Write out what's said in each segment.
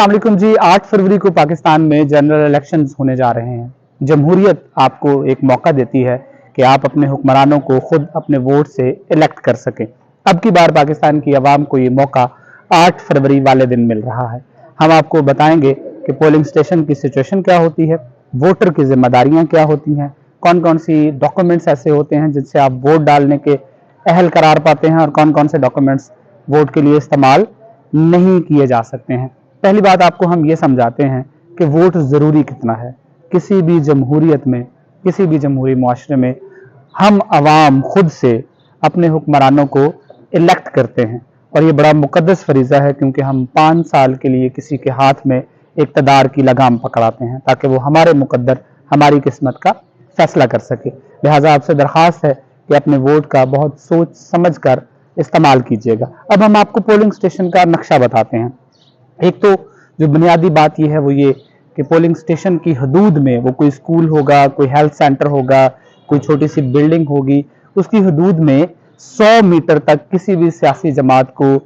अस्सलामुअलैकुम जी। 8 फरवरी को पाकिस्तान में जनरल इलेक्शंस होने जा रहे हैं। जमहूरियत आपको एक मौका देती है कि आप अपने हुक्मरानों को खुद अपने वोट से इलेक्ट कर सकें। अब की बार पाकिस्तान की आवाम को ये मौका 8 फरवरी वाले दिन मिल रहा है। हम आपको बताएंगे कि पोलिंग स्टेशन की सिचुएशन क्या होती है, वोटर की जिम्मेदारियां क्या होती हैं, कौन कौन सी डॉक्यूमेंट्स ऐसे होते हैं जिनसे आप वोट डालने के अहल करार पाते हैं और कौन कौन से डॉक्यूमेंट्स वोट के लिए इस्तेमाल नहीं किए जा सकते हैं। पहली बात आपको हम ये समझाते हैं कि वोट ज़रूरी कितना है। किसी भी जमहूरियत में, किसी भी जमहूरी मुआशरे में हम अवाम खुद से अपने हुक्मरानों को इलेक्ट करते हैं और ये बड़ा मुकद्दस फरीज़ा है, क्योंकि हम 5 साल के लिए किसी के हाथ में इक़्तिदार की लगाम पकड़ाते हैं ताकि वो हमारे मुकद्दर, हमारी किस्मत का फैसला कर सके। लिहाजा आपसे दरख्वास्त है कि अपने वोट का बहुत सोच समझ कर इस्तेमाल कीजिएगा। अब हम आपको पोलिंग स्टेशन का नक्शा बताते हैं। एक तो जो बुनियादी बात यह है वो ये कि पोलिंग स्टेशन की हदूद में वो कोई स्कूल होगा, कोई हेल्थ सेंटर होगा, कोई छोटी सी बिल्डिंग होगी, उसकी हदूद में 100 मीटर तक किसी भी सियासी जमात को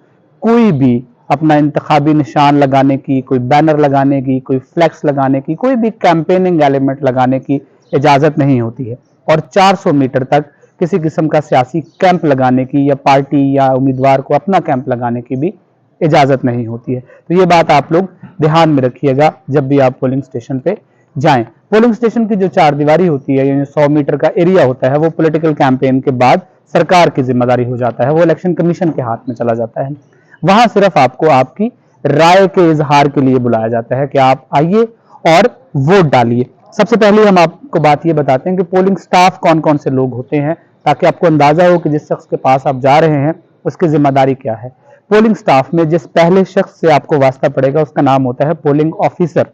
कोई भी अपना इंतखाबी निशान लगाने की, कोई बैनर लगाने की, कोई फ्लैक्स लगाने की, कोई भी कैंपेनिंग एलिमेंट लगाने की इजाज़त नहीं होती है। और 400 मीटर तक किसी किस्म का सियासी कैंप लगाने की या पार्टी या उम्मीदवार को अपना कैंप लगाने की भी इजाज़त नहीं होती है। तो ये बात आप लोग ध्यान में रखिएगा जब भी आप पोलिंग स्टेशन पे जाएं। पोलिंग स्टेशन की जो 4 दीवारी होती है, यानी 100 मीटर का एरिया होता है, वो पॉलिटिकल कैंपेन के बाद सरकार की जिम्मेदारी हो जाता है, वो इलेक्शन कमीशन के हाथ में चला जाता है। वहां सिर्फ आपको आपकी राय के इजहार के लिए बुलाया जाता है कि आप आइए और वोट डालिए। सबसे पहले हम आपको बात ये बताते हैं कि पोलिंग स्टाफ कौन कौन से लोग होते हैं, ताकि आपको अंदाजा हो कि जिस शख्स के पास आप जा रहे हैं उसकी जिम्मेदारी क्या है। पोलिंग स्टाफ में जिस पहले शख्स से आपको वास्ता पड़ेगा उसका नाम होता है पोलिंग ऑफिसर।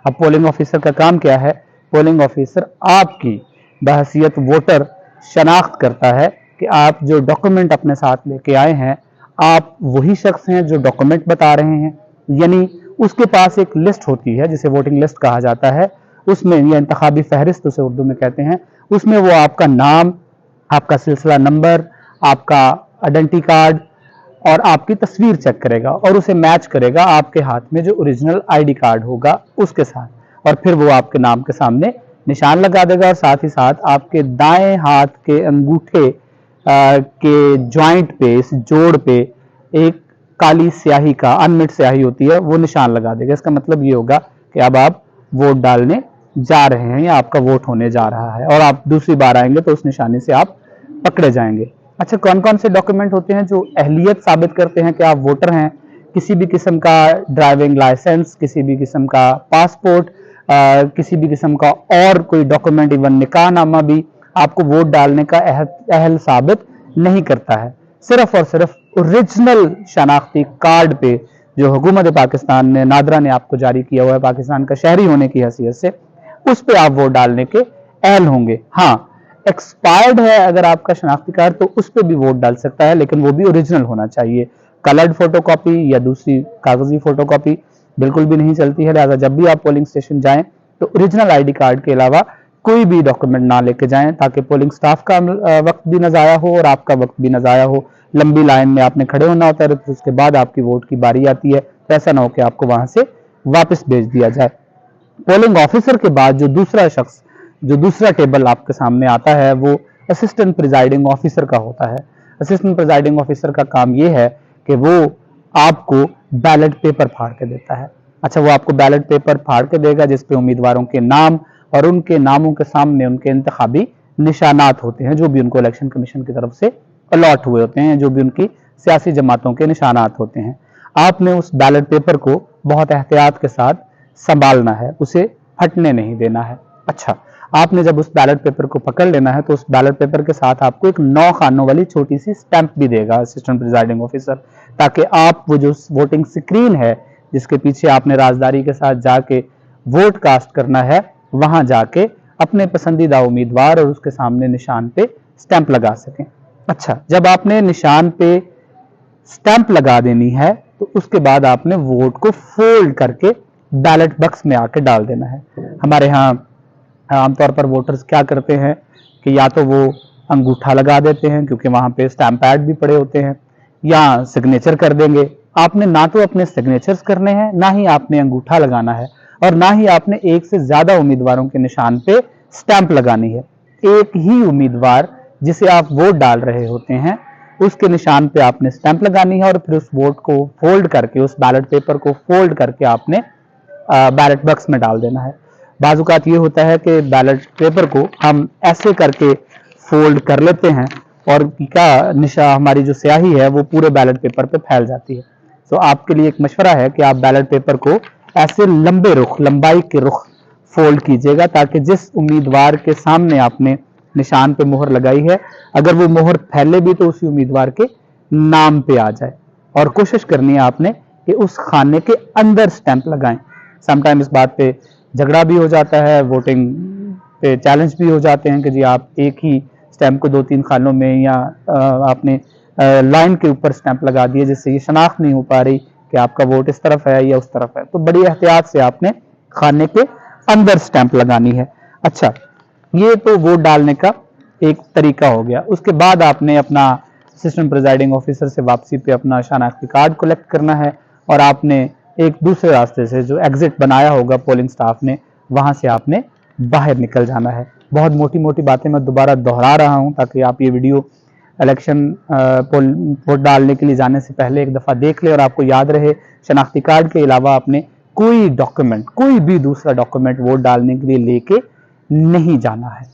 अब पोलिंग ऑफिसर का काम क्या है? पोलिंग ऑफिसर आपकी बहैसियत वोटर शनाख्त करता है कि आप जो डॉक्यूमेंट अपने साथ लेके आए हैं, आप वही शख्स हैं जो डॉक्यूमेंट बता रहे हैं। यानी उसके पास एक लिस्ट होती है जिसे वोटिंग लिस्ट कहा जाता है, उसमें यह इंतखाबी फहरिस्त उसे उर्दू में कहते हैं, उसमें वो आपका नाम, आपका सिलसिला नंबर, आपका आइडेंटिटी कार्ड और आपकी तस्वीर चेक करेगा और उसे मैच करेगा आपके हाथ में जो ओरिजिनल आईडी कार्ड होगा उसके साथ, और फिर वो आपके नाम के सामने निशान लगा देगा और साथ ही साथ आपके दाएं हाथ के अंगूठे के जॉइंट पे, इस जोड़ पे एक काली स्याही का, अनमिट स्याही होती है, वो निशान लगा देगा। इसका मतलब ये होगा कि अब आप वोट डालने जा रहे हैं या आपका वोट होने जा रहा है, और आप दूसरी बार आएंगे तो उस निशानी से आप पकड़े जाएंगे। अच्छा, कौन कौन से डॉक्यूमेंट होते हैं जो अहलियत साबित करते हैं कि आप वोटर हैं? किसी भी किस्म का ड्राइविंग लाइसेंस, किसी भी किस्म का पासपोर्ट, किसी भी किस्म का और कोई डॉक्यूमेंट, इवन निकाहनामा भी आपको वोट डालने का अहल साबित नहीं करता है। सिर्फ और सिर्फ ओरिजिनल शनाख्ती कार्ड पे जो हुकूमत पाकिस्तान ने, नादरा ने आपको जारी किया हुआ है पाकिस्तान का शहरी होने की हैसियत से, उस पे आप वोट डालने के अहल होंगे। हाँ, एक्सपायर्ड है अगर आपका शनाख्ती कार्ड तो उस पर भी वोट डाल सकता है, लेकिन वो भी ओरिजिनल होना चाहिए। कलर्ड फोटोकॉपी या दूसरी कागजी फोटोकॉपी बिल्कुल भी नहीं चलती है। लिहाजा जब भी आप पोलिंग स्टेशन जाएं तो ओरिजिनल आईडी कार्ड के अलावा कोई भी डॉक्यूमेंट ना लेके जाएं, ताकि पोलिंग स्टाफ का वक्त भी न जाया हो और आपका वक्त भी न जाया हो। लंबी लाइन में आपने खड़े होना होता है, तो उसके बाद आपकी वोट की बारी आती है, तो ऐसा ना हो कि आपको वहां से वापस भेज दिया जाए। पोलिंग ऑफिसर के बाद जो दूसरा शख्स, जो दूसरा टेबल आपके सामने आता है, वो असिस्टेंट प्रिजाइडिंग ऑफिसर का होता है। असिस्टेंट प्रिजाइडिंग ऑफिसर का काम ये है कि वो आपको बैलेट पेपर फाड़ के देता है। अच्छा, वो आपको बैलेट पेपर फाड़ के देगा जिसपे उम्मीदवारों के नाम और उनके नामों के सामने उनके इंतखाबी निशानात होते हैं, जो भी उनको इलेक्शन कमीशन की तरफ से अलॉट हुए होते हैं, जो भी उनकी सियासी जमातों के निशानात होते हैं। आपने उस बैलेट पेपर को बहुत एहतियात के साथ संभालना है, उसे फटने नहीं देना है। अच्छा, आपने जब उस बैलेट पेपर को पकड़ लेना है तो उस बैलेट पेपर के साथ आपको एक 9 खानों वाली छोटी सी स्टैंप भी देगा असिस्टेंट प्रिजाइडिंग ऑफिसर, ताकि आप वो जो वोटिंग स्क्रीन है जिसके पीछे आपने राजदारी के साथ जाके वोट कास्ट करना है, वहां जाके अपने पसंदीदा उम्मीदवार और उसके सामने निशान पे स्टैंप लगा सकें। अच्छा, जब आपने निशान पे स्टैंप लगा देनी है तो उसके बाद आपने वोट को फोल्ड करके बैलेट बॉक्स में आके डाल देना है। हमारे यहाँ आमतौर पर वोटर्स क्या करते हैं कि या तो वो अंगूठा लगा देते हैं, क्योंकि वहां पे स्टैंप पैड भी पड़े होते हैं, या सिग्नेचर कर देंगे, आपने ना तो अपने सिग्नेचर्स करने हैं, ना ही आपने अंगूठा लगाना है, और ना ही आपने एक से ज्यादा उम्मीदवारों के निशान पे स्टैंप लगानी है। एक ही उम्मीदवार जिसे आप वोट डाल रहे होते हैं उसके निशान पे आपने स्टैंप लगानी है, और फिर उस वोट को फोल्ड करके, उस बैलेट पेपर को फोल्ड करके आपने बैलेट बॉक्स में डाल देना है। बाजुकात ये होता है कि बैलेट पेपर को हम ऐसे करके फोल्ड कर लेते हैं और क्या निशा हमारी जो स्याही है वो पूरे बैलेट पेपर पे फैल जाती है। तो आपके लिए एक मशवरा है कि आप बैलेट पेपर को ऐसे लंबे रुख, लंबाई के रुख फोल्ड कीजिएगा, ताकि जिस उम्मीदवार के सामने आपने निशान पे मोहर लगाई है, अगर वो मोहर फैले भी तो उसी उम्मीदवार के नाम पे आ जाए। और कोशिश करनी है आपने कि उस खाने के अंदर स्टैंप लगाएं। समटाइम इस बात पे झगड़ा भी हो जाता है, वोटिंग पे चैलेंज भी हो जाते हैं कि जी आप एक ही स्टैंप को 2-3 खानों में या आपने लाइन के ऊपर स्टैंप लगा दिए, जिससे ये शनाख्त नहीं हो पा रही कि आपका वोट इस तरफ है या उस तरफ है। तो बड़ी एहतियात से आपने खाने के अंदर स्टैंप लगानी है। अच्छा, ये तो वोट डालने का एक तरीका हो गया। उसके बाद आपने अपना असिस्टेंट प्रिजाइडिंग ऑफिसर से वापसी पे अपना शनाख्ती कार्ड कलेक्ट करना है, और आपने एक दूसरे रास्ते से जो एग्जिट बनाया होगा पोलिंग स्टाफ ने, वहां से आपने बाहर निकल जाना है। बहुत मोटी मोटी बातें मैं दोबारा दोहरा रहा हूं ताकि आप ये वीडियो इलेक्शन वोट डालने के लिए जाने से पहले एक दफा देख ले और आपको याद रहे। शनाख्ती कार्ड के अलावा आपने कोई डॉक्यूमेंट, कोई भी दूसरा डॉक्यूमेंट वोट डालने के लिए लेके नहीं जाना है।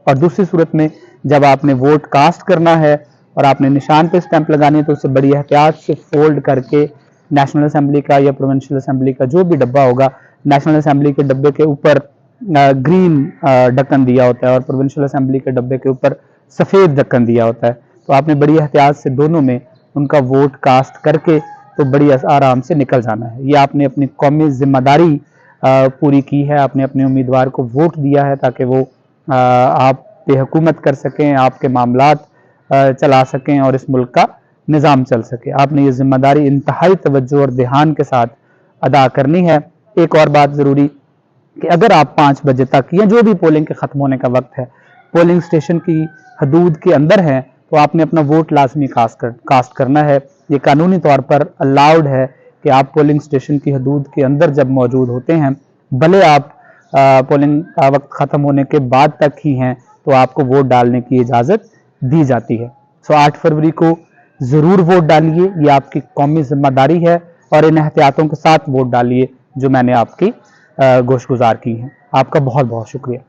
और दूसरी सूरत में जब आपने वोट कास्ट करना है और आपने निशान पे स्टैंप लगानी है, तो उसे बड़ी एहतियात से फोल्ड करके नेशनल असेंबली का या प्रोविंशियल असेंबली का जो भी डब्बा होगा, नेशनल असेंबली के डब्बे के ऊपर ग्रीन ढक्कन दिया होता है और प्रोविंशियल असेंबली के डब्बे के ऊपर सफेद ढक्कन दिया होता है। तो आपने बड़ी एहतियात से दोनों में उनका वोट कास्ट करके तो बड़ी आराम से निकल जाना है। ये आपने अपनी कौमी जिम्मेदारी पूरी की है, आपने अपने उम्मीदवार को वोट दिया है ताकि वो आप पे हुकूमत कर सकें, आपके मामलात चला सकें और इस मुल्क का निज़ाम चल सके। आपने ये जिम्मेदारी इंतहाई तवज्जो और ध्यान के साथ अदा करनी है। एक और बात ज़रूरी कि अगर आप 5 बजे तक या जो भी पोलिंग के ख़त्म होने का वक्त है पोलिंग स्टेशन की हदूद के अंदर है, तो आपने अपना वोट लाजमी कास्ट करना है। ये कानूनी तौर पर अलाउड है कि आप पोलिंग स्टेशन की हदूद के अंदर जब मौजूद होते हैं, भले आप पोलिंग का वक्त ख़त्म होने के बाद तक ही हैं, तो आपको वोट डालने की इजाज़त दी जाती है। 8 फरवरी को ज़रूर वोट डालिए, ये आपकी कौमी जिम्मेदारी है, और इन एहतियातों के साथ वोट डालिए जो मैंने आपकी गोशगुजार की हैं। आपका बहुत बहुत शुक्रिया।